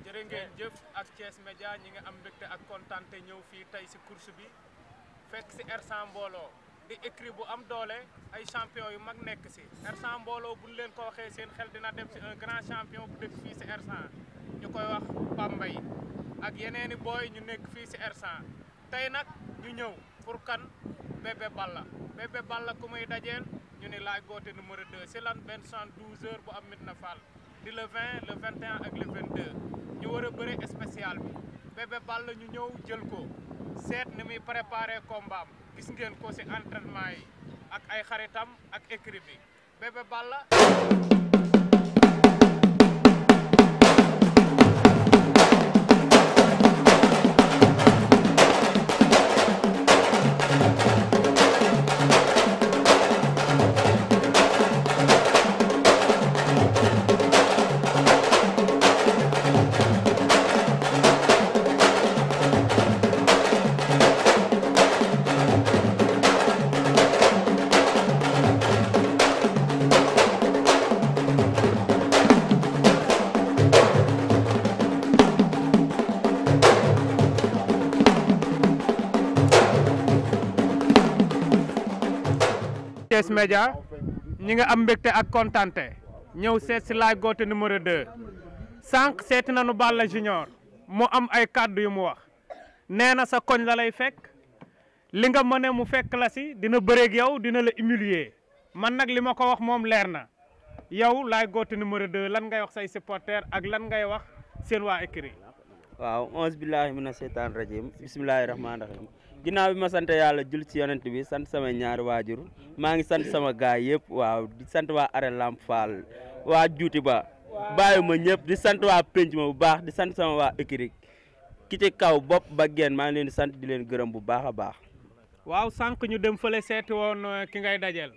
jërë ngeen jëf ak Thiès Média ñi nga am mbégte ak kontaante ñëw fii tey si course bi fekk si R100 mbooloo di écrit bu am doole ay champion yu mag nekk si R100 mbooloo buñ leen ko waxee seen xel dina dem si un grand champion bu dëkk fii si R100 ñu koy wax Pambay ak yeneeni booy ñu nekk fii si R100 tey nag ñu ñëw pour kan Bébé Balla ku muy dajeel ñu ni Laye Gothé numéro 2 si lan benn 72 heures bu am Médina Fall di le 20 le 21 ak le 22 ñu war a bëre spécial bi Bébé Balla ñu ñëw jël ko seet ni muy préparé combat am gis ngeen ko si entraînement yi ak ay xaritam ak écrit bi Bébé Balla Thiès Média ñi nga am mbégte ak kontante ñëw seet si Laye Gothé numéro 2 sànq seeti nañu Balla Junior mu am ay kàddu yu mu wax nee na sa koñ la lay fekk li nga mëne mu fekk la si dina bëreeg yow dina la humilier man nag li ma ko wax moom leer na yow Laye Gothé numéro 2 lan ngay wax say supporters ak lan ngay wax seen waa écurie. waaw onze billahi mina seytaan rajim bismillahi rahmaani rahim ginnaaw bi ma sant yàlla jul ci yonent bi sant sama ñaari waajur maa ngi sant sama gaay yëpp waaw di sant waa Arène Lamp Fall waa juuti ba bàyyi ma ñëpp di sant waa penc ma bu baax di sant sama waa écurie ki ci kaw bopp ba geen maa ngi leen di sant di leen gërëm bu baax a baax. waaw sànq ñu dem fële seeti woon ki ngay dajeel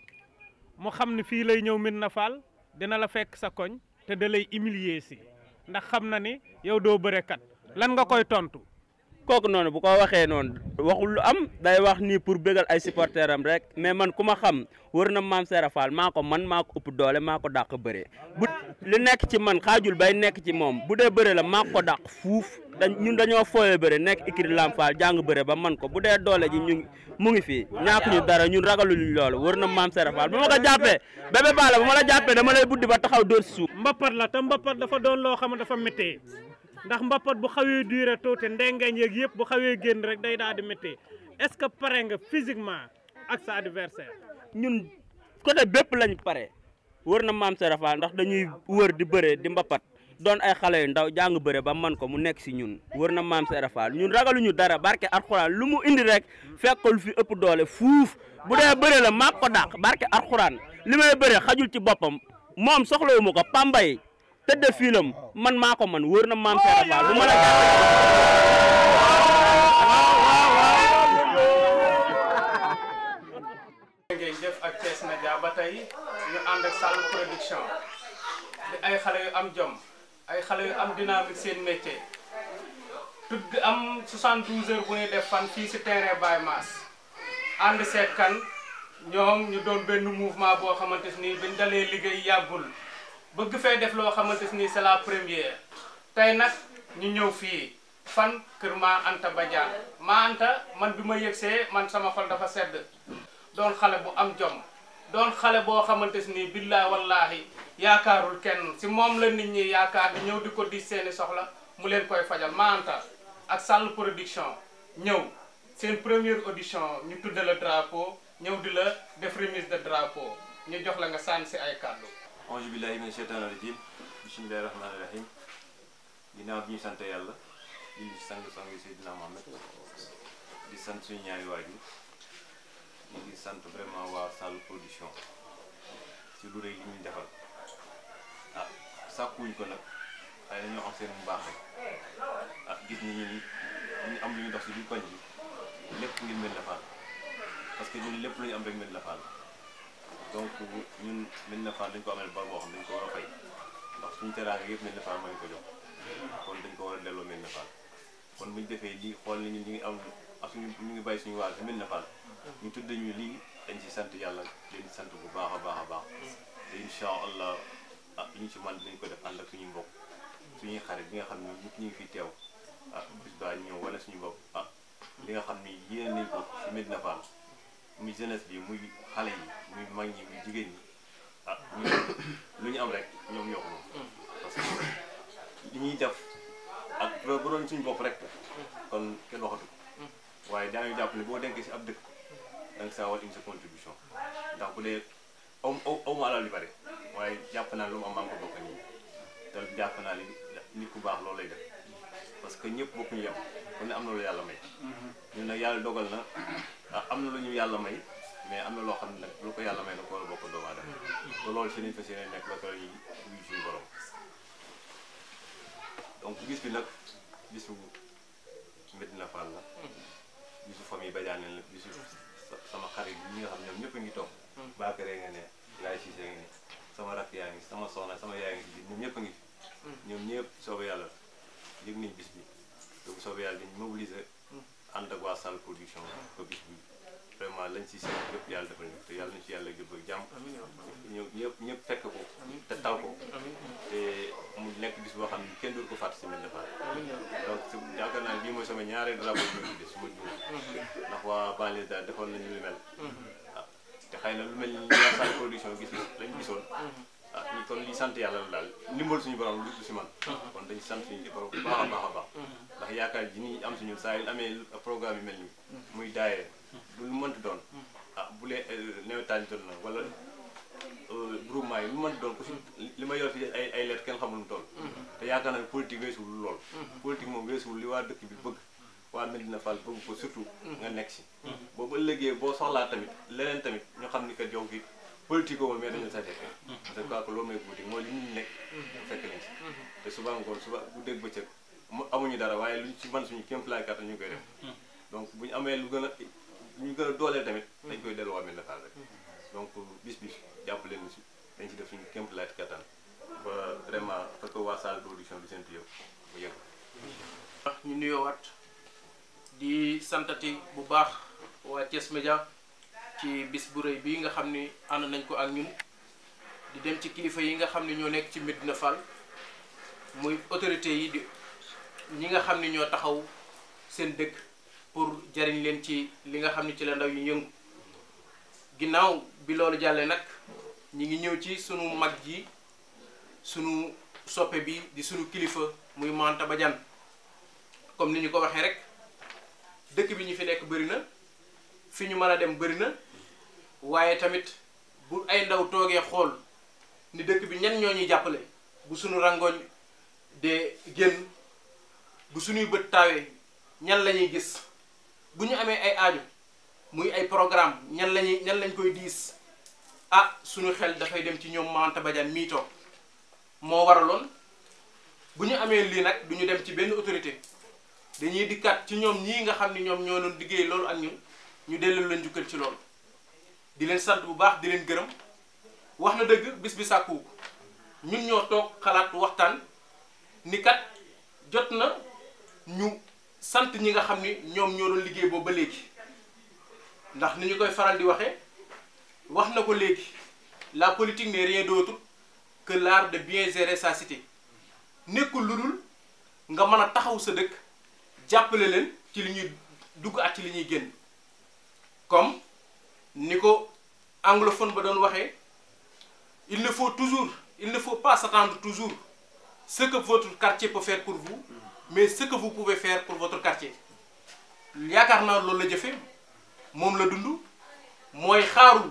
mu xam ne fii lay ñëw Médina Fall dina la fekk sa koñ te da lay humilier si ndax xam na ni yow doo bërekat lan nga koy tontu. kooku noonu bu ko waxee noonu waxul lu am day wax nii pour bégal ay supporters am rek mais man ku ma xam wër na maam Serap Fall maa ko ëpp doole maa ko dàq bëree bu li nekk ci man xaajul bay nekk ci moom bu dee bëre la maa ko dàq fuuf ñun dañoo fooyee bëre nekk écurie Lamp Fall jàng bëre ba man ko bu dee doole ji ñu mu ngi fii ñàkk ñu dara ñun ragaluñu loolu wër na maam Serap Fall bu ma ko jàppee Bébé Balla bu ma la jàppee dama lay buddi ba taxaw dóor si suuf. mbapat la te mbapat dafa doon loo xam ne dafa méttee ndax mbapat bu xawee duré tuuti ndengeñ yeeg yëpp bu xawee génn rek day daal di métti est-ce que pare nga physiquement ak sa adversaire. ñun côté bépp lañ pare wër na maam Serap Fall ndax dañuy wër di bëre di mbapat doon ay xale yu ndaw jàng bëre ba man ko mu nekk si ñun wër na maam Serap Fall ñun ragaluñu dara barke Alxuraan lu mu indi rek fekkul fi ëpp doole fuuf bu dee bëre la maa ko dàq barke Alxuraan li may bëre xajul ci boppam moom soxlawu ma ko Pambay tëdd fiilam man maa ko man wër na maam Serap Fall bu ma la ngeen jëf ak Thiès Média ba tey ñu ànd ak Sall production di ay xale yu am jom ay xale yu am dynamique seen métier tudd am 72 heures bu ñuy def fan fii si terrain Baye Mass ànd seet kan ñoom ñu doon benn mouvement boo xamante ni biñ dalee liggéey yàggul bëgg fee def loo xamante ni c'est la première tey nag ñu ñëw fii fan kër Ma Anta Badiane Ma Anta man bi ma yëgsee man sama xol dafa sedd doon xale bu am jom doon xale boo xamante ni billahi wallahi yaakaarul kenn si moom la nit ñi yaakaar di ñëw di ko di seeni soxla mu leen koy fajal Ma Anta ak Sall production ñëw seen première audition ñu tudde la drapeau ñëw di la def remise de drapeau ñu jox la nga sànni si ay kàddu. auzu billahi mina shaytaani rajim bismillahi rahmaani rahim ginnaaw bi ñu sant yàlla di sang Seydina Mohamed di sant suñu ñaari waajur ñu ngi sant vraiment waa Sall production ci lu rëy li ñuy defal ah sàkkuwuñ ko nag xëy na ñoo xam seen mbaax rek ah gis nañu ni ñu am lu ñu dox si biir koñ bi lépp ngir Médina Fall parce que ñun lépp lu ñu am rek Médina Fall donc ñun Médina Fall dañ ko amee bor boo xam dañ ko war a fay ndax suñu teraanga yëpp Médina Fall moo ñu ko jox kon dañ ko war a delloo Médina Fall kon buñu defee lii xool ni ñu ngi am suñu ñu ngi bàyyi suñu waar si Médina Fall ñu tudd ñu lii dañ ci sant yàlla leen sant bu baax a baax te incha allah li ñu ci man dinañ ko def ànd ak suñuy mbokk suñuy xarit bi nga xam ne ñëpp ñu ngi fi teew bis ba ñëw wala suñu bopp li nga xam ni yéene nañ ko ci Médina Fall muy jeunesse bi muy xale yi muy mag ñi muy jigéen ñi lu ñu am rek ñoom yokku parce que li ñuy def ak bu doon suñu bopp rek kon kenn waxatu waaye daañu jàpp ne boo denkee si ab dëkk da nga saa war indi sa contribution ndax bu dee aw ma alal yu bare waaye jàpp naa lu mu am maa ngi ko bokk nii te jàpp naa ni nit ku baax loolu lay def parce que ñëpp bokkuñu yem ku ne am na lu yàlla may ñun nag yàlla dogal na am na lu ñu yàlla may mais am na loo xam ne nag lu ko yàlla may na ko war a bokk doomu aadama te loolu si lañ fas yéene nekk ba ko ñuy wuyu suñu borom donc bis bi nag bisu Médina Fall la bisu famille Badiane la bisu sama xarit yi nga xam ñoom ñëpp a ngi toog Bakary nga ne Laye Cissé nga ne sama rakk yaa ngi sama soxna sama yaay ngi fi ñoom ñëpp a ngi fi ñoom ñëpp soobee yàlla yëg nañ bis bi te bu soobee yàlla dañ mobiliser ànd ak waa Sall Production ko bis bi vraiment lañ si seen lépp yàlla defal ñu te yàlla na ci yàlla jël ak jàmm ñëpp fekk ko te taw ko te mu nekk bis boo xam ne kenn dootu ko fàtte si Médina Fall donc yaakaar naa bii mooy sama ñaareel rapport bi ñu su ma juum ndax waa banlieue daal defoon nañu lu mel te xëy na lu mel ni waa Sall Production gis lañ gisoon ñu kon li sant yàlla la daal ndimbal suñu borom lu si man kon dañu sant suñu borom bu baax a baax ndax yaakaar ji ni am suñu saa yu amee programme yu mel ni muy daayee bu lu mënti doon bu lee nawetaan jot na wala groupement yi lu mënti doon ku si li ma yor fi ay lettre kenn xamul mu toll te yaakaar naa politique weesuwul lool politique moom weesuwul li waa dëkk bi bëgg waa Médina Fall bëgg ko surtout nga nekk si boobu ëllëgee boo soxlaa tamit leneen tamit ñu xam ni kat yow gi politique woon mais dañu sate parce que loolu mooy politique mooy li ñu nekk fekk nañ si te suba ngoon suba bu dégg bëccëg amuñu dara waaye luñ ci man suñu kéemtalaay kàttan ñu koy def donc bu ñu amee lu gën a dooleel tamit dañ koy delluwaat Médina Fall rek donc bis jàpp leen si dañ ci def suñu kéemtalaay kàttan ba vraiment fekk waa Sall Production bi seen yow mu yegg ñu nuyoowaat di santati bu baax waa Thiès Média ci bis bu rëy bii nga xam ni ànd nañ ko ak ñun di dem ci kilifa yi nga xam ne ñoo nekk ci Médina Fall muy autorité yi di ñi nga xam ni ñoo taxaw seen dëkk pour jariñ leen ci li nga xam ne ci la ndaw yi yëngu ginnaaw bi loolu jàllee nag ñi ngi ñëw ci sunu mag ji sunu soppe bi di sunu kilifa muy Manta Badiane comme ni ñu ko waxee rek dëkk bi ñu fi nekk bëri na fi ñu mën a dem bëri na waaye tamit bu ay ndaw toogee xool ni dëkk bi ñan ñoo ñuy jàppale bu sunu rangoñ de génn bu suñuy bët taawee ñan la ñuy gis bu ñu amee ay aajo muy ay programme ñan lañ koy diis suñu xel dafay dem ci ñoom Manta Badiane mii toog moo waraloon bu ñu amee lii nag du ñu dem ci benn autorité dañuy dikkaat ci ñoom ñii nga xam ni ñoom ñoo doon liggéey loolu ak ñun ñu delloo leen jukkal ci loolu di leen sant bu baax di leen gërëm wax na dëgg bis bi sàkku ñun ñoo toog xalaat waxtaan ni kat jot na ñu sant ñi nga xam ni ñoom ñoo doon liggéey boobu ba léegi ndax ni ñu koy faral di waxee wax na ko léegi la politique n'est rien d'autre que l'art de bien gérer sa cité nekkul lu dul nga mën a taxaw sa dëkk jàppale leen ci li ñuy dugg ak ci li ñuy génn comme ni ko anglophone ba doon waxee il ne faut pas s'attendre toujours ce que votre quartier peut faire pour vous mais ce que vous pouvez faire pour votre quartier yaakaar naa loolu la jëfe moom la dund mooy xaarul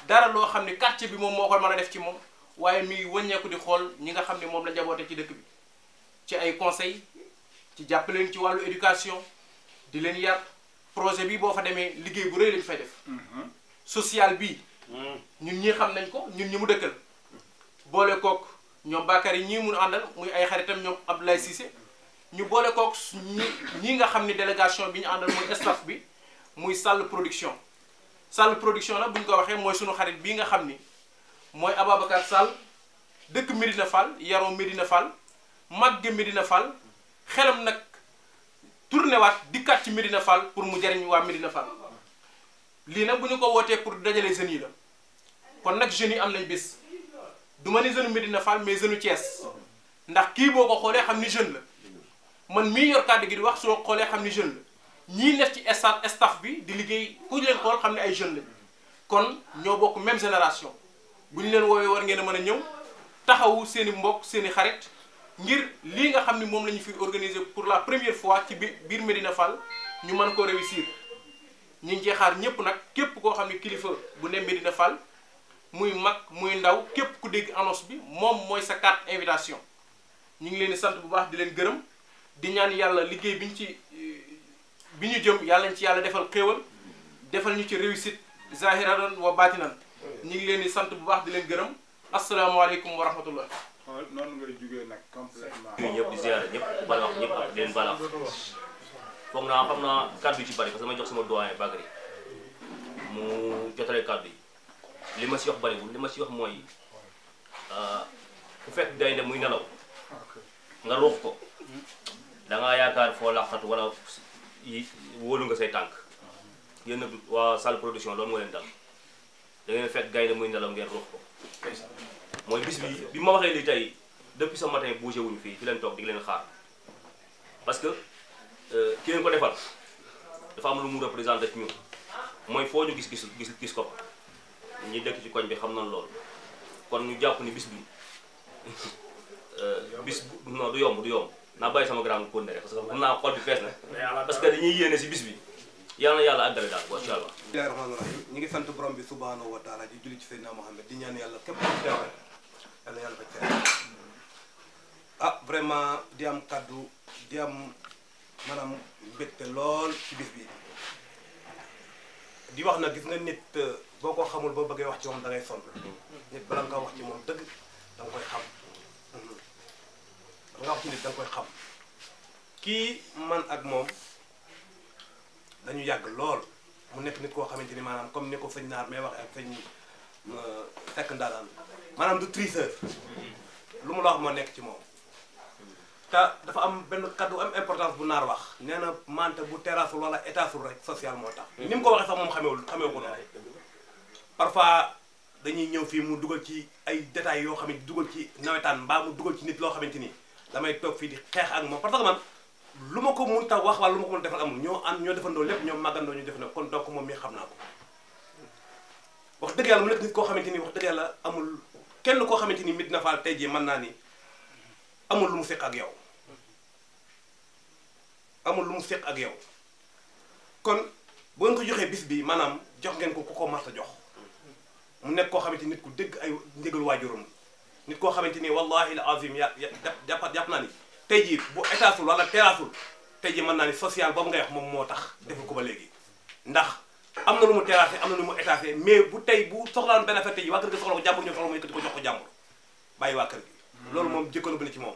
dara loo xam ne quartier bi moom moo ko mën a def ci moom waaye mi ngi wàññeeku di xool ñi nga xam ne moom la njaboote ci dëkk bi ci ay conseils ci jàppaleen ci wàllu éducation di leen yar projet bi boo fa demee liggéey bu rëy lañu fay def social bii ñun ñii xam nañ ko ñun ñi mu dëkkal boole kook ñoom Bakary ñii mun àndal muy ay xaritam ñoom Abdoulaye Cissé ñu boole kook ñi nga xam ni délégation bi ñu àndal muy staff bi muy Sall Production Sall Production nag bu ñu ko waxee mooy sunu xarit bii nga xam ni mooy Ababacar Sall dëkk Médina Fall yaroo Médina Fall màgge Médina Fall xelam nag tourné waat dikkaat ci Médina Fall pour mu jariñ waa Médina Fall lii nag bu ñu ko wootee pour dajale jeunes yi la kon nag jeunes yi am nañ bis du ma ni jeune Médina Fall mais jeune Thiès ndax kii boo ko xoolee xam ni jeune la man mii yor kàddu gi di wax soo xoolee xam ni jeune la ñii nekk ci staff bi di liggéey ku leen xool xam ne ay jeune lañ kon ñoo bokk même génération bu ñu leen woowee war ngeen a mën a ñëw taxawu seen i mbokk seen i xarit ngir lii nga xam ni moom la ñu fi organiser pour la première fois ci biir Médina Fall ñu mën koo réussir ñu ngi cee xaar ñëpp nag képp koo xam ne kilifa bu ne Médina Fall muy mag muy ndaw képp ku dégg annonce bi moom mooy sa carte invitation ñu ngi leen di sant bu baax di leen gërëm di ñaan yàlla liggéey bi ñu jëm yàlla nañ ci yàlla defal xéewal defal ñu ci réussite zahiran wa batinan ñu ngi leen di sant bu baax di leen gërëm asalaamaaleykum wa rahmatullah. noonu ngay jugee nag complètement. ñëpp di ziare ñëpp balax ñëpp ak leen balax foog naa xam naa kàddu yi ci bari parce que damay jox sama doyen Bagary mu jotale kàddu yi li ma si wax bariwul li ma si wax mooy bu fekk gaynde muy nelaw nga ruux ko da ngaa yaakaar foo laqatu wala wóolu nga say tànk yéen nag waa salle production loolu moo leen dal da ngeen fekk gaynde muy nelaw ngeen ruux ko mooy bis bi ma waxee li tey depuis ce matin bougé wuñu fii fi leen toog di leen xaar parce que ki leen ko defal dafa am lu mu représenté ci ñun mooy foo ñu gis ko ñi dëkk ci koñ bi xam nañ loolu kon ñu jàpp ni bis bi non du yomb naa bàyyi sama grand ko rek parce que xam naa xol bi fees na parce que dañuy yéene si bis bi yàlla na yàlla àggale daal wa incha allah. bismillahi rahmaani rahim ñu ngi sant borom bi subhanahu wa taala di julli ci Seydina Mohamed di ñaan yàlla képp ku teew rek yàlla yàlla fa teew vraiment di am kaddu di am maanaam mbégte lool ci bis bi di wax na gis nga nit boo ko xamul boo bëggee wax ci moom da ngay sonn nit bala nga wax ci moom dëgg da nga koy xam bala nga wax ci nit da nga koy xam kii man ak moom dañu yàgg lool mu nekk nit koo xamante ni maanaam comme ni ko sëñ Naar may waxee ak sëñ Seck Ndaanaan maanaam du tricheur lu mu la wax moo nekk ci moom te dafa am benn kaddu am importance bu Naar wax nee na mante bu terrasul wala étasul rek social moo tax ni mu ko waxee sax moom xamewu ko noonu parfois dañuy ñëw fii mu dugal ci ay détails yoo xam ne dugal ci nawetaan mbaa mu dugal ci nit loo xamante ni damay toog fii di xeex ak moom parce que man lu ma ko mun taw wax wala lu ma ko mun defal amul ñoo ànd ñoo defandoo lépp ñoom màggandoo ñu defandoo kon donc moom mii xam naa ko wax dëgg yàlla mu nekk nit koo xamante ni wax dëgg yàlla amul kenn koo xamante ni Médina Fall tey jii mën naa ni amul lu mu seq ak yow amul lu mu seq ak yow kon boo ngeen ko joxee bis bi maanaam jox ngeen ko ku ko mas a jox mu nekk koo xamante ni nit ku dégg ay ndigal waajuram nit koo xamante ni wallahi al azim jàpp naa ni tey jii bu étatul wala terrasul tey jii mën naa ni social boobu ngay wax moom moo tax deful ko ba léegi ndax am na lu mu terrassé am na lu mu étassé mais bu tey bu soxlaan benn affaire tey jii waa kër gi soxla ko jàmbur ñoo soxla mu yëkkati ko jox ko jàmbur bàyyi waa kër gi loolu moom jëkkoon bu ne ci moom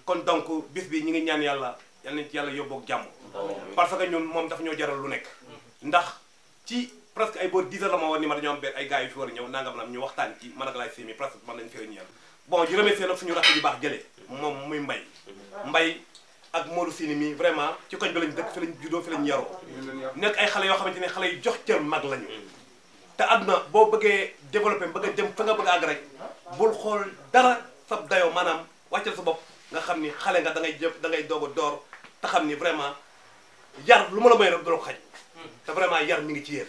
kon donc bis bi ñi ngi ñaan yàlla yal nañ ci yàlla yóbboog jàmm parce que ñun moom dafa ñoo jaral lu nekk ndax ci presque ay boor 10 heures la ma woon ni ma dañoo am benn ay gars yu fi war a ñëw nangam nam ñu waxtaan ci man ak laay sémi presque man nañu fee ñëw bon di remercier nag suñu rakk yu baax jëlee moom muy mbay ak Modou Sini mi vraiment ci koñ bi lañ dëkk fi lañ juddoo fi lañ yaroo nekk ay xale yoo xamante ne xale yu jox cër mag lañu te àdduna boo bëggee développé bëgg a dem fa nga bëgg a àgg rek bul xool dara sa dayoo maanaam wàccal sa bopp nga xam ni xale nga da ngay doog a door te xam ni vraiment yar lu ma la may rek doo ko xaj te vraiment yar mi ngi ci yéen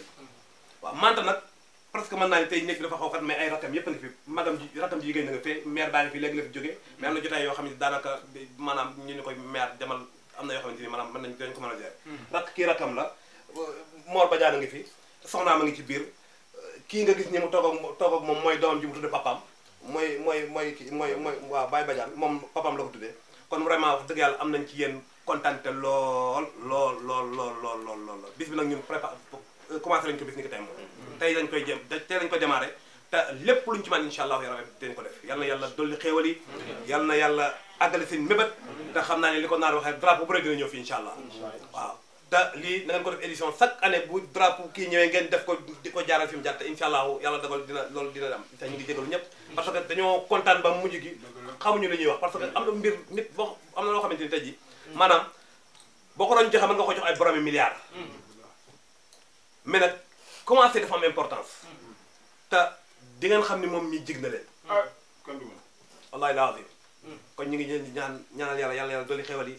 waaw manta nag parce que mën naa ni tey nekk bi dafa xaw kat mais ay rakam yëpp na fi rakam ji jigéen na nga fee maire baa ngi fi léegi la fi jógee mais am na jotaay yoo xam ne daanaka maanaam ñu ni koy maire demal am na yoo xamante ni maanaam mën nañ dañ ko mën a gérer kii rakam la Mor Badiane a ngi fi soxnaam a ngi ci biir kii nga gis ni mu toog ak moom mooy doomam ji mu tudde papaam mooy waaw Baye Badiane moom papaam la ko tuddee kon vraiment wax dëgg yàlla am nañ ci yéen kontaante lool bis bi nag ñun préparé commencé lañ ko bis ni ko tey moom tey lañ koy démarré te lépp luñ ci man incha allah yàlla dañ ko def yal na yàlla dolli xéewal yi yal na yàlla àggale seen mébét te xam naa ne li ko Naar waxee drapeau bu rek dina ñëw fii incha allah waaw te lii na ngeen ko def édition chaque année bu drapeau kii ñëwee ngeen def ko di ko jaaral fi mu jaar te incha allah yàlla dogal loolu dina am te ñu ngi jégalu ñëpp parce que dañoo kontaan ba mujj gi xamuñu li ñuy wax parce que am na mbir nit boo am na loo xamante ni tey ji maanaam boo ko doon joxe mën nga ko jox ay boromi milliards mais nag commencé dafa am importance te di ngeen xam ni moom mii jig na leen ah kon du ma. wallahi laa azim kon ñu ngi leen di ñaanal yàlla dolli xewal yi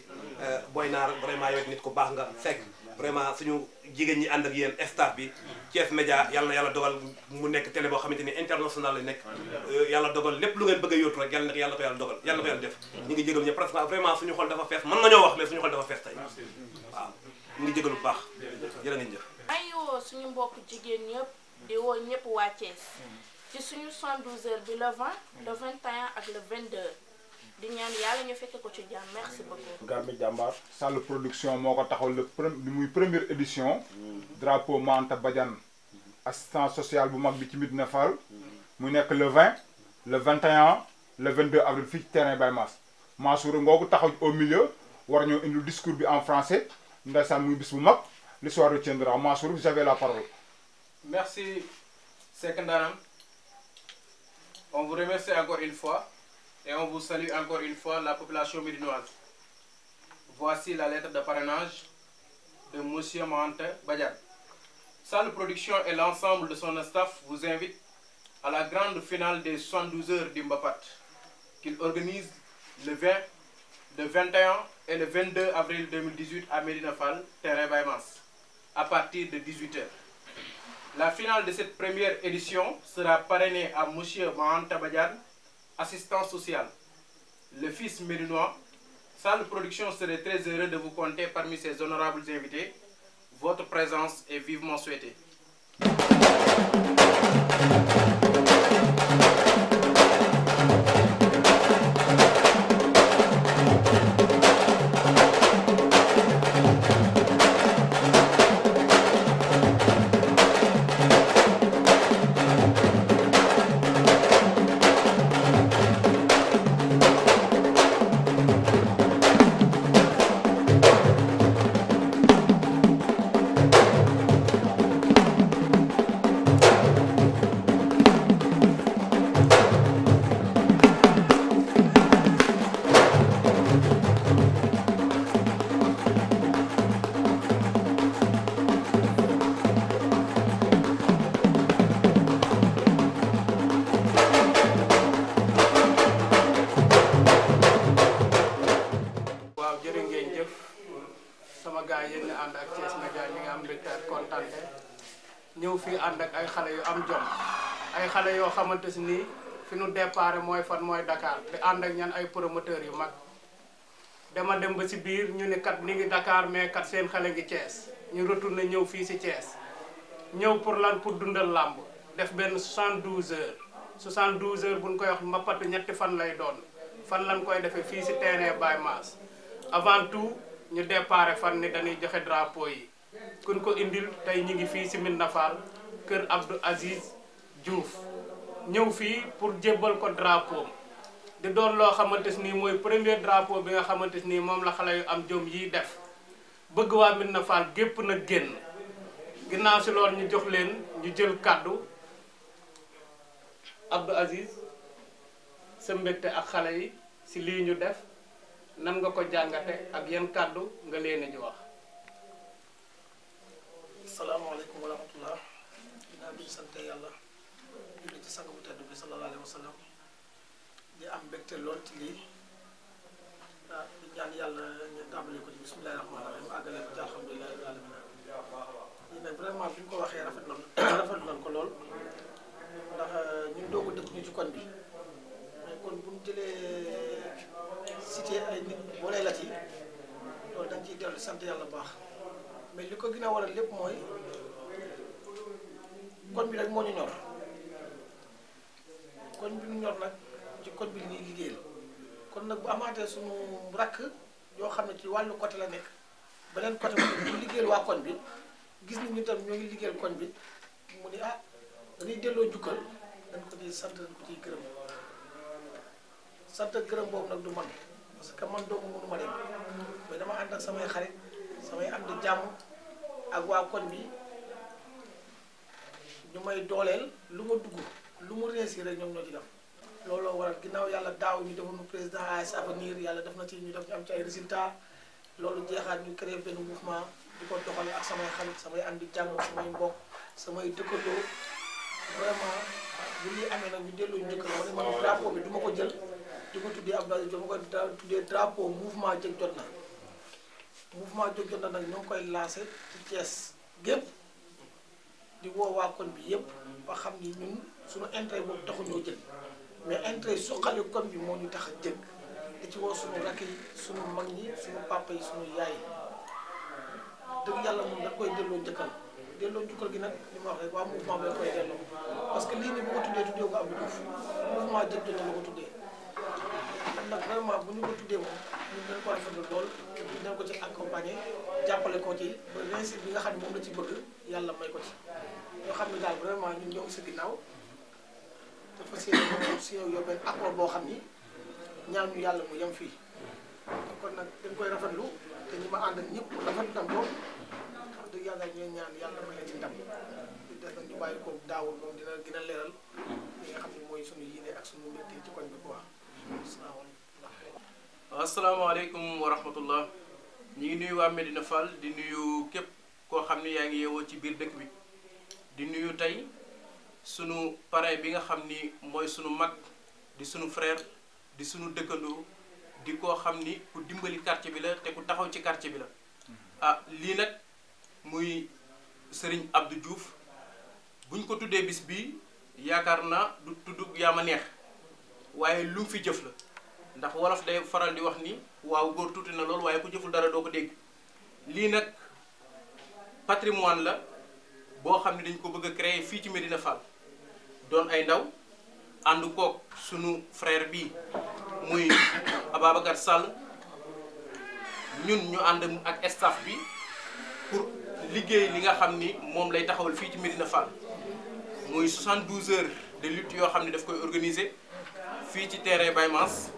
Boy Naar vraiment yow nit ku baax nga fekk vraiment suñu jigéen ñi ànd ak yéen staff bi Thiès Média yàlla na yàlla dogal mu nekk télé boo xamante ni international la nekk yàlla dogal lépp lu ngeen bëgg a yóotu rek yàlla ko yàlla dogal yàlla ko yàlla def ñu ngi jégalu ñëpp parce que vraiment suñu xol dafa fees mën nañoo wax mais suñu xol dafa fees tey waaw ñu ngi jégalu bu baax jërë ngeen jëf ay woo suñu mbokk jigéen ñëpp di woo ñëpp waa Thiès ci suñu 112h bi le 20 le 21 ak le 22 di ñaan yàlla ñu fekk ko ci jàmm merci beaucoup. Gambi Jàmbaar Sall production moo ko taxaw muy première édition drapeau Manta Badiane assistant social bu mag bi ci Médina Fall mu nekk le 20 le 21 le 22 avril fii ci terrain Baye Mass Mansour ngoo ko taxaw au milieu war ñoo indi discours bi en français ndeysaan muy bis bu mag l'histoire retiendra. Mansour vous avez la parole. Merci Seck Ndanam. On vous remercie encore une fois et on vous salue encore une fois la population médinoise. Voici la lettre de parrainage de Monsieur Manta Badiane. Sall Production et l'ensemble de son staff vous invitent à la grande finale des 72 heures du Mbapat qu'il organise le 20, le 21 et le 22 avril 2018 à Médina Fall, terrain Baye Mass, à partir de 18h. La finale de cette première édition sera parrainée à Monsieur Manta Badiane, assistant social. Le fils médinois, Sall Production serait très heureux de vous compter parmi ses honorables invités. Votre présence est vivement souhaitée. ñëw fii ànd ak ay xale yu am jom ay xale yoo xamante ni fi nu départ mooy fan mooy Dakar di ànd ak ñan ay promoteurs yu mag dama dem ba ci biir ñu ne kat ni ngi Dakar mais kat seen xale ngi Thiès ñu retourné ñëw fii ci Thiès ñëw pour lan pour dundal làmb def benn 72 heures 72 heures buñ koy wax mbappatu ñetti fan lay doon fan lañ koy defee fii ci terrain Baye Mass avant tout ñu départ fan ni dañuy joxe drapeau yi kun ko indil tey ñu ngi fii ci Médina Fall kër Abdou Aziz Diouf ñëw fii pour jébbal ko drapeau di doon loo xamante ni mooy premier drapeau bi nga xamante ni moom la xale yu am jom yiy def bëgg waa Médina Fall gépp na génn ginnaaw ci loolu ñu jox leen ñu jël kàddu Abdou Aziz sa mbégte ak xale yi ci lii ñu def nan nga ko jàngate ak yan kàddu nga leen di wax. Assalamualaikum warahmatullah. Ginnaaw bi ñu sante yàlla julli ci sang bu tedd bi sallallahu alayhi wa sallam di am mbégte lool ci lii di ñaan yàlla ñu tàmbali ko ci bismillahi rahmaani rahim àggale ko ci alhamdulillahi rabbil alamin lii nag vraiment bi ñu ko waxee rafet nañ ko lool ndax ñun doogu dëkk ñu ci koñ bi mais kon bu ñu jëlee cité ay nit boolee la ci loolu dañ ciy dellu sant yàlla baax mais li ko gën a waral lépp mooy koñ bi rek moo ñu ñor koñ bi ñu ñor nag ci koñ bi li ñuy liggéeyal kon nag bu amaatee suñu rakk yoo xam ne ci wàllu côté la nekk beneen côté bi ñu liggéeyal waa koñ bi gis ni ñu tam ñoo ngi liggéeyal koñ bi mu ni ah dañuy delloo njukkal dañ ko ciy sant dañ ko ciy gërëm sant gërëm boobu nag du man parce que man doomu mënu ma dem mais dama ànd ak samay xarit samay am di jàmm ak waa koñ bi ñu may dooleel lu ma dugg lu mu réussir rek ñoom ñoo ci def looloo waral ginnaaw yàlla daaw ñu defoon président AS Avenir yàlla def na ci ñu def ñu am ci ay résultats loolu jeexaat ñu créé benn mouvement di ko doxal ak samay xarit samay am di jàmm samay mbokk samay dëkkandoo vraiment bu lii amee nag ñu delloo njëkkal ma ne man drapeau bi du ma ko jël di ko tuddee Abdou Aziz Diop ma koy tuddee drapeau mouvement Jóg Jot Na mouvement Jóg Jot Na nag ñoo ngi koy lancé ci Thiès gépp di woo waa koñ bi yëpp ba xam ni ñun suñu intérêt boobu taxu ñoo jël mais intérêt suqali koñ bi moo ñu tax a jël di ci woo suñu rakk yi suñu mag ñi suñu papa yi suñu yaay yi dëgg yàlla moom dañ koy delloo njëkkal delloo njukkal gi nag li ma wax rek waa mouvement bi dañ koy delloo parce que lii nii bu ko tuddee ko Abdou Diouf mouvement Jóg Jot Na la ko tuddee kon nag vraiment bu ñu ko tuddee moom ñun dañ ko rafetlu lool ñu dañ ko ci accompagner jàppale ko ci ba réussite bi nga xam ne moom la ci bëgg yàlla may ko ci ñoo xam ne daal vraiment ñun ñoo ngi sa ginnaaw te fas yéene si yow benn accord boo xam ni ñaan ñu yàlla mu yem fii kon nag dañ koy rafetlu te ñi ma ànd ak ñëpp rafetlu tam ko wax dëgg yàlla ñooy ñaan yàlla may leen ci ndam di des nag ñu bàyyi ko daawul moom dina gën a leeral li nga xam ne mooy suñu yéene ak suñu métti ci koñ bi quoi asalaamaaleykum wa rahmatullah ñu ngi nuyu waa Medina Fall di nuyu képp koo xam ne yaa ngi yeewoo ci biir dëkk bi di nuyu tey sunu parrain bi nga xam ni mooy sunu mag di sunu frère di sunu dëkkandoo di koo xam ni ku dimbali quartier bi la te ku taxaw ci quartier bi la ah lii nag muy Serigne Abdou Diouf buñ ko tuddee bis bi yaakaar naa du tudd yaa ma neex waaye lu mu fi jëf la ndax wolof day faral di wax ni waaw góor tuuti na lool waaye ku jëful dara doo ko dégg lii nag patrimoine la boo xam ne dañ ko bëgg a créer fii ci Medina Fall doon ay ndaw ànd koog sunu frère bi muy Ababacar Sall ñun ñu ànd ak staff bi pour liggéey li nga xam ni moom lay taxawal fii ci Medina Fall muy 72 heures de lutte yoo xam ne daf koy organiser fii ci terrain Baye Mass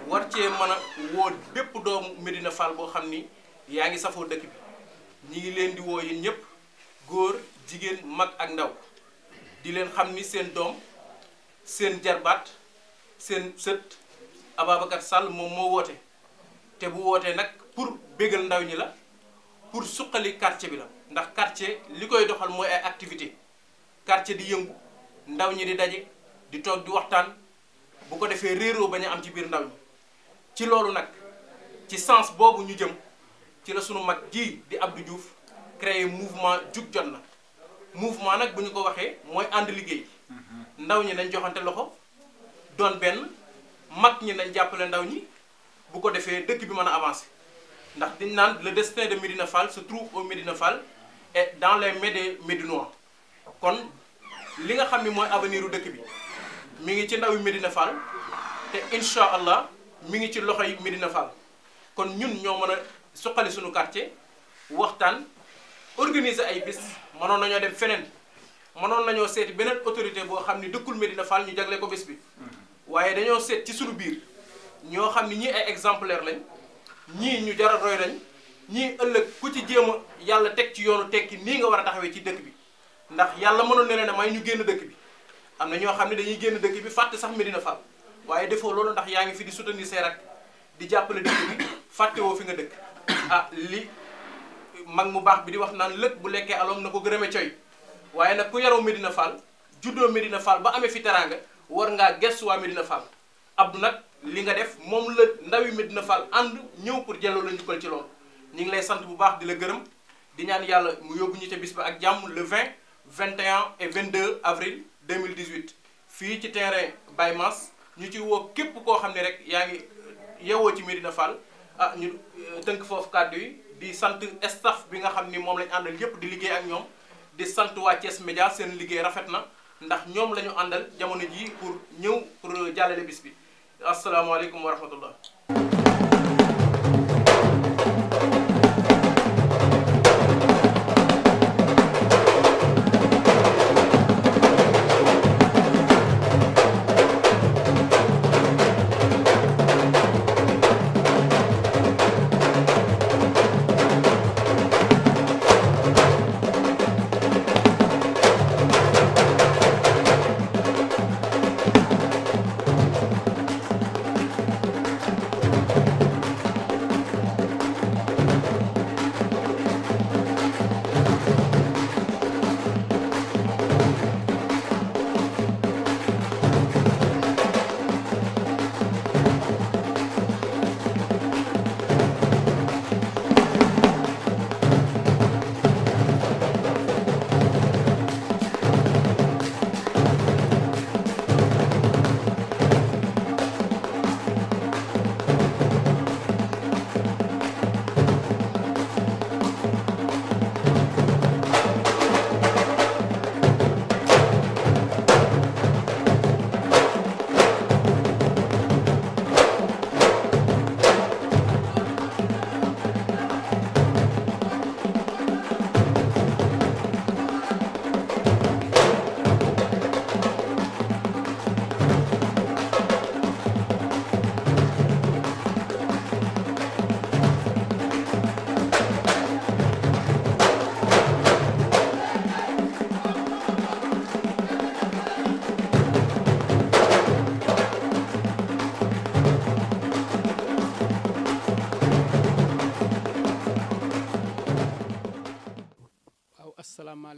war cee mën a woo bépp doomu Medina Fall boo xam ni yaa ngi safoo dëkk bi ñi ngi leen di woo yéen ñëpp góor jigéen mag ak ndaw di leen xam ni seen doom seen jarbaat seen sët Ababacar Sall moom moo woote te bu wootee nag pour bégal ndaw ñi la pour suqali quartier bi la ndax quartier li koy doxal mooy ay activité quartier di yëngu ndaw ñi di daje di toog di waxtaan bu ko defee réeroo bañ a am ci biir ndaw ñi ci loolu nag ci sens boobu ñu jëm ci la sunu mag ji di Abdou Diouf créé mouvement Jóg Jot Na mouvement nag bu ñu ko waxee mooy ànd liggéey ndaw ñi nañ joxante loxo doon benn mag ñi nañ jàppale ndaw ñi bu ko defee dëkk bi mën a avancer ndax dañ naan le destin de Medina Fall se trouve au Medina Fall et dans les mains des Médinois kon li nga xam ni mooy avenir u dëkk bi mi ngi ci ndaw yi Medina Fall te incha allah mi ngi ci loxo yi Medina Fall kon ñun ñoo mën a suqali suñu quartier waxtaan organiser ay bis mënoon nañoo dem feneen mënoon nañoo seeti beneen autorité boo xam ni dëkkul Medina Fall ñu jagle ko bés bi waaye dañoo seet ci suñu biir ñoo xam ni ñii ay exemplaire lañ ñii ñu jar a roy lañ ñii ëllëg ku ci jéem a yàlla teg ci yoonu tekki nii nga war a taxawee ci dëkk bi ndax yàlla mënoon na leen a may ñu génn dëkk bi am na ñoo xam ne dañuy génn dëkk bi fàtte sax Medina Fall waaye defoo loolu ndax yaa ngi fi di soutenir say rak di jàppale dëkk bi fàttewoo fi nga dëkk ah li mag mu baax bi di wax naan lëg bu lekkee aloom na ko gërëme coy waaye nag ku yaroo Medina Fall juddoo Medina Fall ba amee fi teraanga war ngaa gestu waa Medina Fall Abdou nag li nga def moom la ndawi Medina Fall ànd ñëw pour jëloo la njukkal ci loolu ñu ngi lay sant bu baax di la gërëm di ñaan yàlla mu yóbbu ñu ca bis ba ak jàmm le 20 21 et 22 avril 2018 fii ci terrain Baye Mass ñu ci woo képp koo xam ne rek yaa ngi yewoo ci Medina Fall ah ñu tënk foofu kàddu yi di sant staff bi nga xam ni moom lañ àndal yépp di liggéey ak ñoom di sant waa Thiès Média seen liggéey rafet na ndax ñoom la ñu àndal jamono jii pour ñëw pour jàllale bis bi asalaamaaleykum wa rahmatullah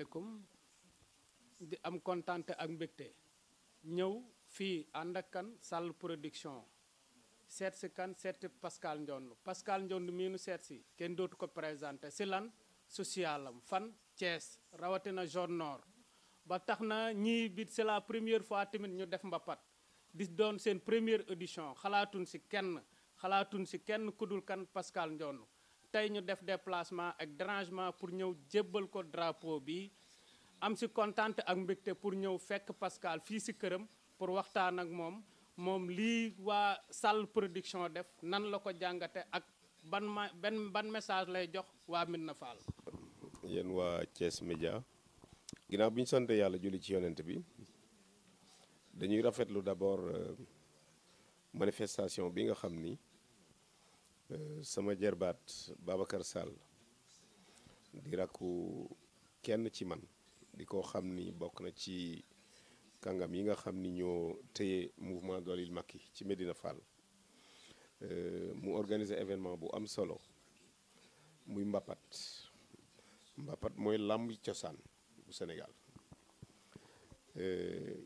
asalaamaaleykum di am kontante ak mbégte ñëw fii ànd ak kan Sall production seet si kan seeti Pascal Ndiond mii nu seet si kenn dootu ko présenté si lan socialam fan Thiès rawatina zone nord ba tax na ñii bi c'est la première fois tamit ñu def mbapat di doon seen première édition xalaatuñ si kenn kudul kan Pascal Ndiond tey ñu def déplacement ak dérangement pour ñëw jébbal ko drapeau bi am si kontante ak mbégte pour ñëw fekk Pascal fii si këram pour waxtaan ak moom lii waa Sall production def nan la ko jàngate ak ban message lay jox waa Médina Fall. yéen waa Thiès Média ginnaaw bi ñu sant yàlla julli ci yonent bi dañuy rafetlu d'abord manifestation bi nga xam ni sama jerbaat Babacar Sall di rakku kenn ci man di ko xam ni bokk na ci kàngam yi nga xam ni ñoo téye mouvement Doolil Macky ci Médina Fall mu organiser événement bu am solo muy mbapat mooy làmb cosaan bu Sénégal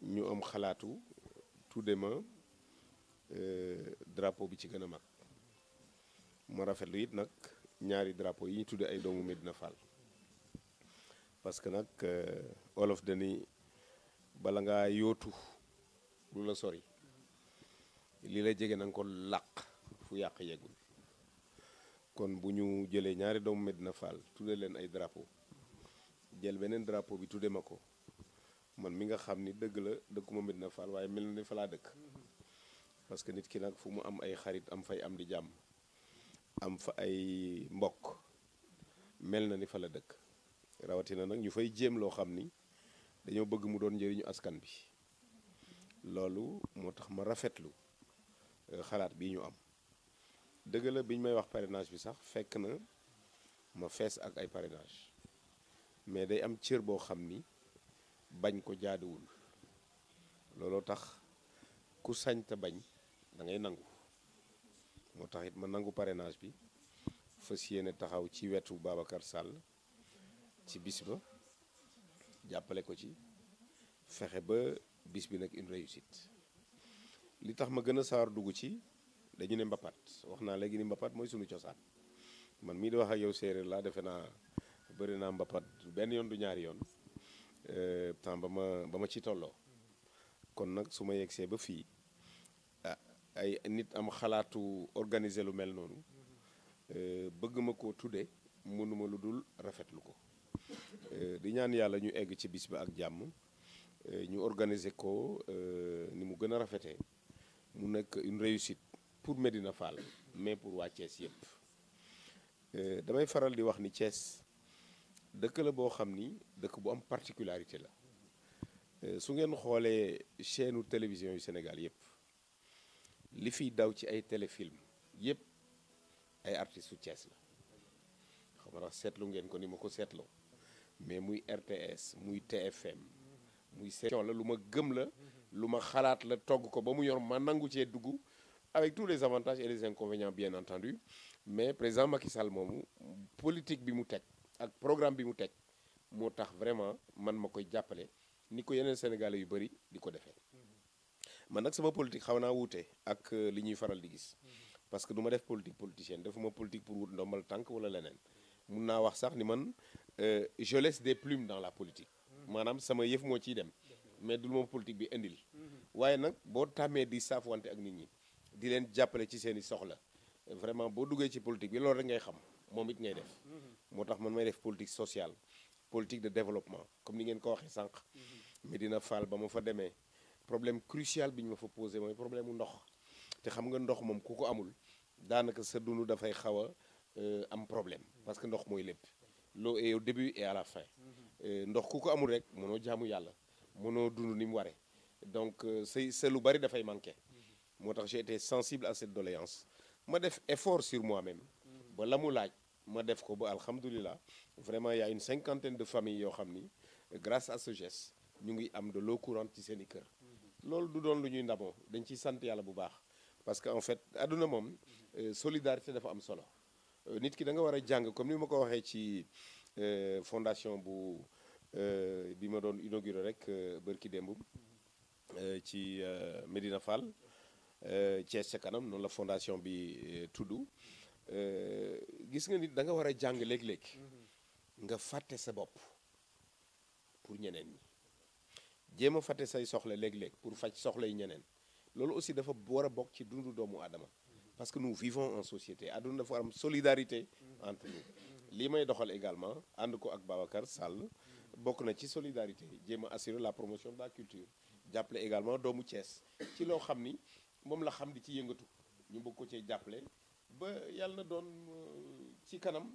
ñu am xalaatu tudde ma drapeau bi ci gën a mag ma rafetlu it nag ñaari drapeau yi ñu tudde ay doomu Médina Fall parce que nag olof dani bala ngaa yóotu lu la sori li la jege na nga ko làq fu yàq yeggul kon bu ñu jëlee ñaari doomu Médina Fall tudde leen ay drapeau jël beneen drapeau bi tudde ma ko man mi nga xam ni dëgg la dëkkuma Médina Fall waaye mel na ni fa laa dëkk parce que nit ki nag fu mu am ay xarit am fay am di jàmm am fa ay mbokk mel na ni fa la dëkk rawatina nag ñu fay jéem loo xam ni dañoo bëgg mu doon njëriñu askan bi loolu moo tax ma rafetlu xalaat bii ñu am dëgg la bi ñu may wax parrainage bi sax fekk na ma fees ak ay parrainage mais day am cër boo xam ni bañ ko jaaduwul looloo tax ku sañ te bañ da ngay nangu moo tax it ma nangu parrainage bi fas yéene taxaw ci wetu Babacar Sall ci bis ba jàppale ko ci fexe ba bis bi nag une réussite li tax ma gën a sawar dugg ci dañu ne mbapat wax naa léegi ni mbapat mooy sunu cosaan man mii di wax ak yow séeréer laa defe naa bëri naa mbapat benn yoon du ñaari yoon temps ba ma ci tolloo kon nag su ma yegsee ba fii ay nit am xalaatu organiser lu mel noonu bëgg ma koo tudde mënuma lu dul rafetlu ko di ñaan yàlla ñu egg ci bis ba ak jàmm ñu organiser ko ni mu gën a rafetee mu nekk une réussite pour Médina Fall mais pour waa Thiès yëpp damay faral di wax ni Thiès dëkk la boo xam ni dëkk bu am particularité la su ngeen xoolee chaîne télévision yu Sénégal yëpp li fiy daw ci ay téléfilm yëpp ay artistes su Thiès la xam nga seetlu ngeen ko ni ma ko seetloo mais muy RTS muy TFM muy section la lu ma gëm la lu ma xalaat la togg ko ba mu yor ma nangu cee dugg avec tous les avantages et les inconvénients bien entendu mais président Macky Sall moomu politique bi mu teg ak programme bi mu teg moo tax vraiment man ma koy jàppale ni ko yeneen sénégalais yu bëri di ko defee man nag sama politique xaw naa wuute ak li ñuy faral di gis parce que du ma def politique politicienne defuma politique pour wut ndombal tànk wala leneen mun naa wax sax ni man je laisse des plumes dans la politique maanaam sama yëf moo ciy dem mais dul moom politique bi indil waaye nag boo tàmmee di saafwante ak nit ñi di leen jàppale ci seen i soxla vraiment boo duggee ci politique bi loolu rek ngay xam moom it ngay def moo tax man may def politique sociale politique de développement comme ni ngeen ko waxee sànq Médina Fall ba ma fa demee problème crucial bi ñu ma fa posé mooy problème mu ndox te xam nga ndox moom ku ko amul daanaka sa dund dafay xaw a am problème parce que ndox mooy lépp l'eau est au début et à la fin ndox ku ko amul rek mënoo jaamu yàlla mënoo dund ni mu waree donc sa lu bari dafay manqué moo tax j'ai été sensible à cette doléance ma def effort sur moi-même ba la mu laaj ma def ko ba alhamdulilah vraiment il y a une 50aine de familles yoo xam ni grâce à ce geste ñu ngi am de l'eau courante ci seen i kër loolu du doon lu ñuy ndamoo dañ ciy sant yàlla bu baax parce que en fait adduna moom solidarité dafa am solo nit ki da nga war a jàng comme ni ma ko waxee ci fondation bu bi ma doon inauguré rek bërki démb ci Médina Fall Thiès ca kanam noonu la fondation bi tudd gis nga nit da nga war a jàng léeg-léeg nga fàtte sa bopp pour ñeneen ñi jéem a fàtte say soxla léeg-léeg pour faj soxla yi ñeneen loolu aussi dafa war a bokk ci dundu doomu aadama parce que nous vivons en société àdduna dafa am solidarité entre nous lii may doxal également ànd ko ak Babacar Sall bokk na ci solidarité jéem a assurer la promotion de la culture jàppale également doomu Thiès ci loo xam ni moom la xam di ci yëngatu ñu bëgg ko cee jàppale ba yàlla na doon ci kanam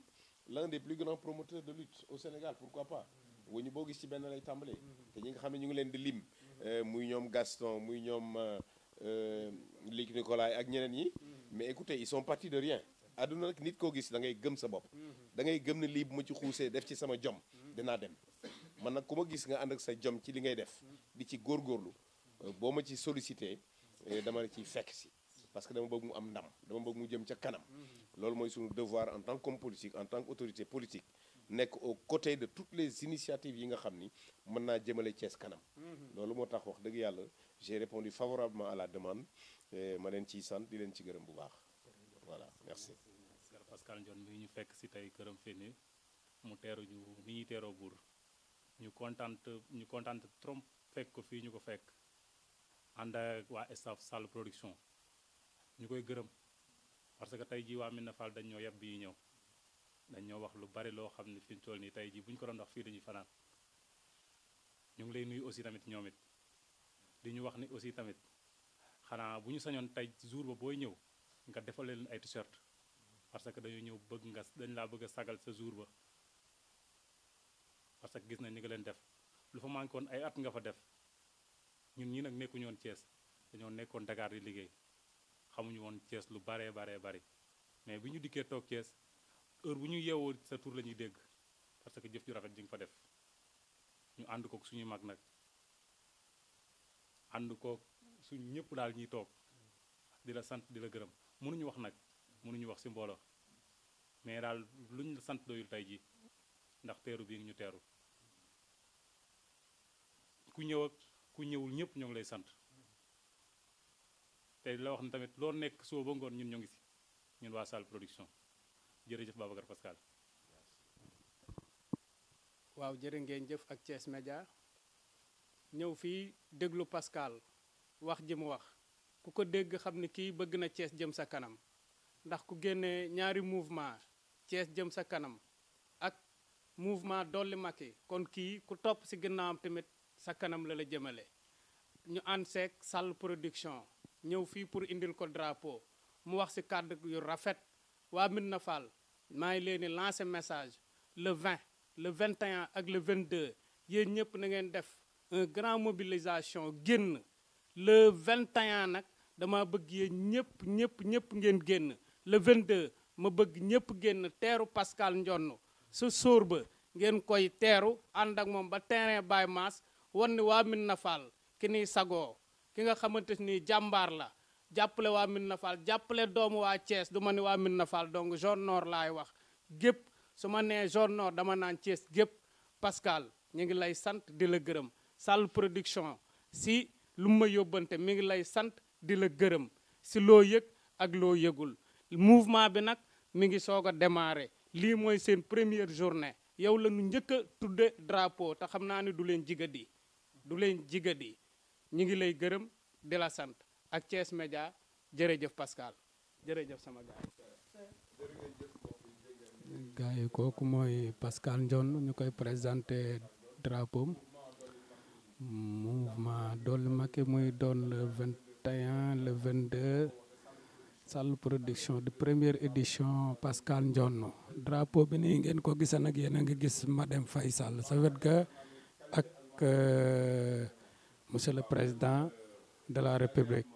l'un des plus grands promoteurs de lutte au Sénégal pourquoi pas wuñu boo gis ci benn lay tàmbalee te ñi nga xam ne ñu ngi leen di lim muy ñoom Gaston muy ñoom Luc Nicolaï ak ñeneen ñi mais écoutez ils sont partis de rien àdduna nag nit koo gis da ngay gëm sa bopp da ngay gëm ne lii bu ma ci xuusee def ci sama jom dinaa dem man nag ku ma gis nga ànd ak sa jom ci li ngay def di ci góorgóorlu boo ma ci sollicité dama la ciy fekk si parce que dama bëgg mu am ndam dama bëgg mu jëm ca kanam loolu mooy suñu devoir en tant qu'homme politique en tant qu'autorité politique nekk aux côtés de toutes les initiatives yi nga xam ni mën naa jëmale Thiès kanam loolu moo tax wax dëgg yàlla j'ai répondu favorablement à la demande ma leen ciy sant di leen ci gërëm bu baax voilà merci. Pascal Ndione mi ñu fekk si tey këram fii nii mu teeru ñu ni ñuy teeroo buur ñu kontaan trop fekk ko fii ñu ko fekk ànd ak waa staff Sall Production ñu koy gërëm parce que tey jii waa Médina Fall dañ ñoo yeb bi ñëw dañ ñoo wax lu bari loo xam ne fi ñu toll nii tey jii bu ñu ko doon wax fii dañuy fanaan ñu ngi lay nuyu aussi tamit ñoom it di ñu wax ni aussi tamit xanaa bu ñu sañoon tey jour ba booy ñëw nga defal leen ay t-shirt parce que dañoo ñëw bëgg nga dañ laa bëgg a sagal sa jour ba parce que gis nañ ni nga leen def lu fa manqué woon ay at nga fa def ñun ñi nag nekkuñu woon Thiès dañoo nekkoon Dakar di liggéey xamuñu woon Thiès lu baree bari mais bi ñu dikkee toog Thiès heure bu ñu yeewoo sa tur la ñuy dégg parce que jëf ju rafet ji nga fa def ñu ànd kook suñuy mag nag ànd kook suñu ñëpp daal ñuy toog di la sant di la gërëm mënuñu wax nag mënuñu wax ci mbooloo mais daal luñ la sant doyul tey ji ndax teeru bii ñu teeru ku ñëw ak ku ñëwul ñëpp ñoo ngi lay sant te la wax ne tamit loo nekk soo ba ngoon ñun ñoo ngi ci ñun waa Sall Production jërëjëf Babacar Pascal. waaw jërë ngeen jëf ak Thiès Média ñëw fii déglu Pascal wax ji mu wax ku ko dégg xam ne kii bëgg na Thiès jëm sa kanam ndax ku génnee ñaari mouvement Thiès jëm sa kanam ak mouvement dolli Macky kon kii ku topp ci ginnaawam tamit sa kanam la la jëmale ñu ànd seeg Sall Production ñëw fii pour indil ko drapeau mu wax ci kàddu yu rafet waa Médina Fall maa ngi leen di lancer message le 20 le 21 ak le 22 yéen ñëpp na ngeen def un grand mobilisation génn le 21 nag dama bëgg yéen ñëpp ngeen génn le 22 ma bëgg ñëpp génn teeru Pascal Ndione sa sóor ba ngeen koy teeru ànd ak moom ba terrain Baye Mass wan ni waa Médina Fall ki niy sagoo ki nga xamante ni jàmbaar la jàppale waa Médina Fall jàppale doomu waa Thiès du ma ni waa Médina Fall donc zone nord laay wax gépp su ma nee zone nord dama naan Thiès gépp Pascal ñu ngi lay sant di la gërëm Sall Production si lu ma yóbbante mi ngi lay sant di la gërëm si loo yëg ak loo yëgul mouvement bi nag mi ngi soog a démarré lii mooy seen première journée yow la ñu njëkk a tudde drapeau te xam naa ni du leen jigadi ñu ngi lay gërëm di la sant ak Thiès Média jërëjëf Pascal jërëjëf sama gars yi kooku mooy Pascal Ndione ñu koy présenté drapeau mouvement dolli Macky muy doon le 21 le 22 Sall Production de première édition Pascal Ndione drapeau bi nii ngeen ko gisa nag yéen a ngi gis Madame Faye Sall sa wet ga ak monsieur le président de la République